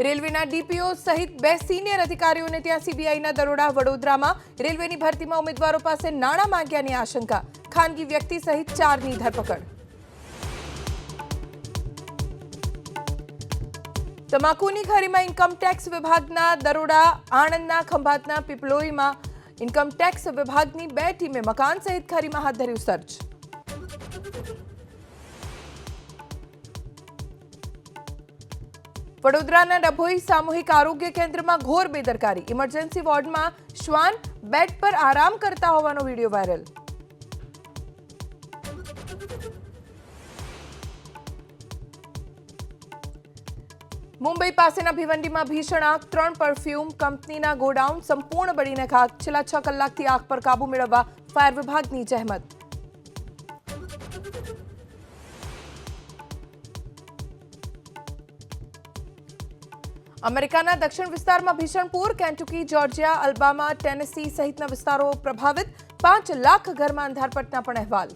રેલવેના ડીપીઓ સહિત 2 સિનિયર અધિકારીઓને ત્યાં સીબીઆઈના દરોડા. વડોદરામાં રેલવેની ભરતીમાં ઉમેદવારો પાસે નાણાં માંગ્યાની આશંકા. ખાનગી વ્યક્તિ સહિત 4ની ધરપકડ. તમાકુની ખરીમાં ઇન્કમટેક્સ વિભાગના દરોડા. આણંદના ખંભાતના પીપલોઈમાં ઇન્કમટેક્સ વિભાગની 2 ટીમે મકાન સહિત ખરીમાં હાથ ધર્યું સર્ચ. વડોદરાના ડભોઈ સામૂહિક આરોગ્ય કેન્દ્રમાં ઘોર બેદરકારી. ઇમરજન્સી વોર્ડમાં શ્વાન બેડ પર આરામ કરતા હોવાનો વિડીયો વાયરલ. મુંબઈ પાસેના ભિવંડીમાં ભીષણ આગ. 3 પરફ્યુમ કંપનીના ગોડાઉન સંપૂર્ણ બળીને ખાક. છેલ્લા 6 કલાકથી આગ પર કાબુ મેળવવા ફાયર વિભાગની જહેમત. અમેરિકાના દક્ષિણ વિસ્તારમાં ભીષણ પૂર. કેન્ટુકી, જોર્જિયા, અલબામા, ટેનેસી સહિતના વિસ્તારો પ્રભાવિત. 5 લાખ ઘરમાં અંધારપટના પણ અહેવાલ.